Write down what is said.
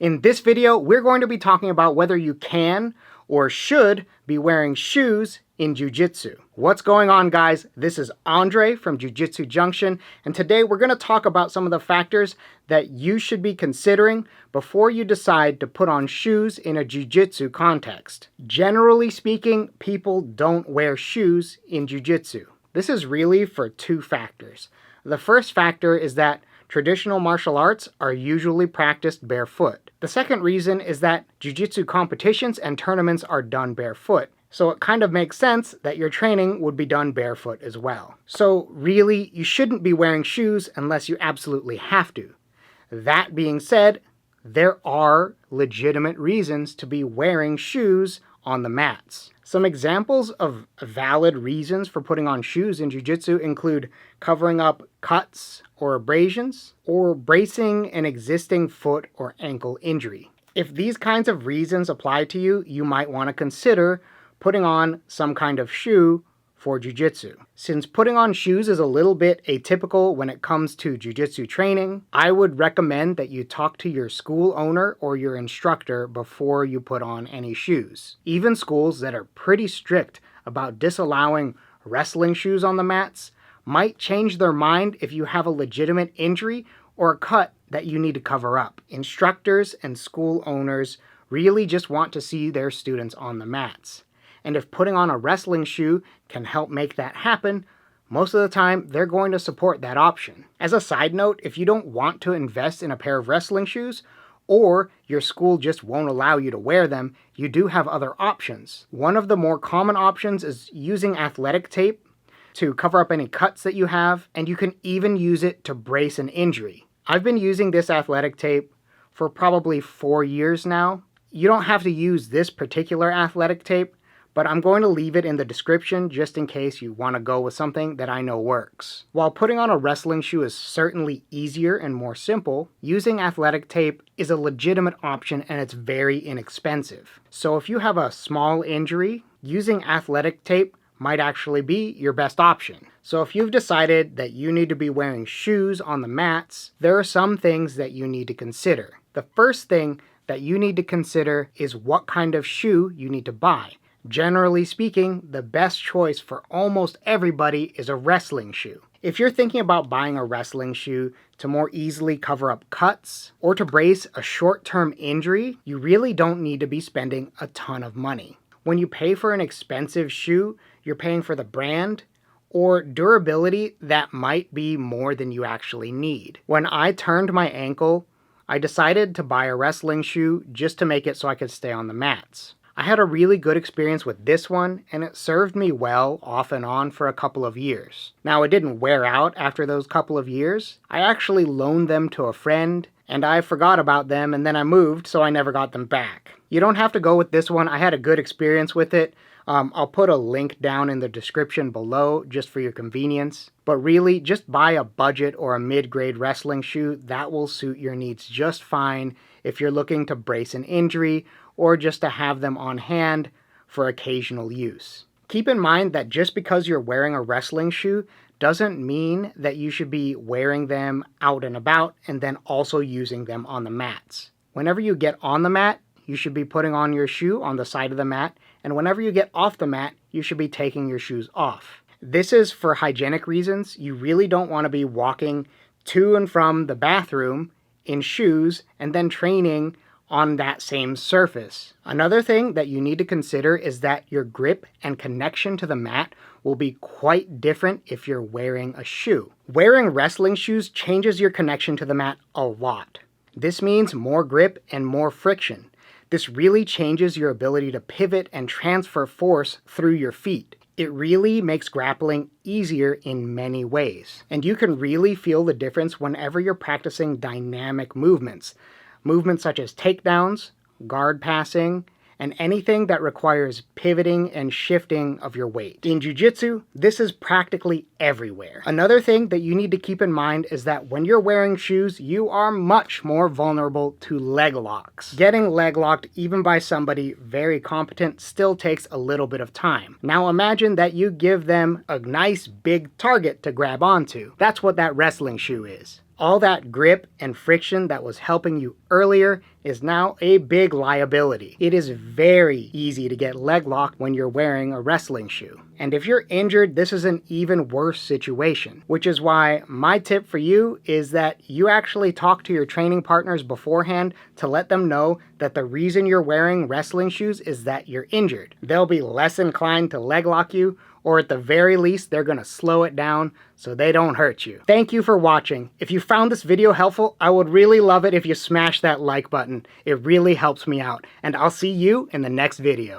In this video, we're going to be talking about whether you can or should be wearing shoes in Jiu-Jitsu. What's going on, guys? This is Andre from Jiu-Jitsu Junction, and today we're going to talk about some of the factors that you should be considering before you decide to put on shoes in a Jiu-Jitsu context. Generally speaking, people don't wear shoes in Jiu-Jitsu. This is really for two factors. The first factor is that traditional martial arts are usually practiced barefoot. The second reason is that Jiu-Jitsu competitions and tournaments are done barefoot. So it kind of makes sense that your training would be done barefoot as well. So really, you shouldn't be wearing shoes unless you absolutely have to. That being said, there are legitimate reasons to be wearing shoes on the mats. Some examples of valid reasons for putting on shoes in Jiu-Jitsu include covering up cuts or abrasions, or bracing an existing foot or ankle injury. If these kinds of reasons apply to you, you might want to consider putting on some kind of shoe for Jiu-Jitsu. Since putting on shoes is a little bit atypical when it comes to Jiu-Jitsu training, I would recommend that you talk to your school owner or your instructor before you put on any shoes. Even schools that are pretty strict about disallowing wrestling shoes on the mats might change their mind if you have a legitimate injury or a cut that you need to cover up. Instructors and school owners really just want to see their students on the mats. And if putting on a wrestling shoe can help make that happen, most of the time they're going to support that option. As a side note, if you don't want to invest in a pair of wrestling shoes, or your school just won't allow you to wear them, you do have other options. One of the more common options is using athletic tape to cover up any cuts that you have, and you can even use it to brace an injury. I've been using this athletic tape for probably 4 years now. You don't have to use this particular athletic tape, but I'm going to leave it in the description just in case you want to go with something that I know works. While putting on a wrestling shoe is certainly easier and more simple, using athletic tape is a legitimate option and it's very inexpensive. So if you have a small injury, using athletic tape might actually be your best option. So if you've decided that you need to be wearing shoes on the mats, there are some things that you need to consider. The first thing that you need to consider is what kind of shoe you need to buy. Generally speaking, the best choice for almost everybody is a wrestling shoe. If you're thinking about buying a wrestling shoe to more easily cover up cuts or to brace a short-term injury, you really don't need to be spending a ton of money. When you pay for an expensive shoe, you're paying for the brand or durability that might be more than you actually need. When I turned my ankle, I decided to buy a wrestling shoe just to make it so I could stay on the mats. I had a really good experience with this one, and it served me well off and on for a couple of years. Now, it didn't wear out after those couple of years. I actually loaned them to a friend, and I forgot about them, and then I moved, so I never got them back. You don't have to go with this one. I had a good experience with it. I'll put a link down in the description below just for your convenience. But really, just buy a budget or a mid-grade wrestling shoe. That will suit your needs just fine if you're looking to brace an injury or just to have them on hand for occasional use. Keep in mind that just because you're wearing a wrestling shoe doesn't mean that you should be wearing them out and about and then also using them on the mats. Whenever you get on the mat, you should be putting on your shoe on the side of the mat, and whenever you get off the mat, you should be taking your shoes off. This is for hygienic reasons. You really don't want to be walking to and from the bathroom in shoes and then training on that same surface. Another thing that you need to consider is that your grip and connection to the mat will be quite different if you're wearing a shoe. Wearing wrestling shoes changes your connection to the mat a lot. This means more grip and more friction. This really changes your ability to pivot and transfer force through your feet. It really makes grappling easier in many ways. And you can really feel the difference whenever you're practicing dynamic movements. Movements such as takedowns, guard passing, and anything that requires pivoting and shifting of your weight. In Jiu-Jitsu, this is practically everywhere. Another thing that you need to keep in mind is that when you're wearing shoes, you are much more vulnerable to leg locks. Getting leg locked, even by somebody very competent, still takes a little bit of time. Now imagine that you give them a nice big target to grab onto. That's what that wrestling shoe is. All that grip and friction that was helping you earlier is now a big liability. It is very easy to get leg locked when you're wearing a wrestling shoe. And if you're injured, this is an even worse situation, which is why my tip for you is that you actually talk to your training partners beforehand to let them know that the reason you're wearing wrestling shoes is that you're injured. They'll be less inclined to leg lock you, or at the very least, they're gonna slow it down so they don't hurt you. Thank you for watching. If you found this video helpful, I would really love it if you smash that like button. It really helps me out. And I'll see you in the next video.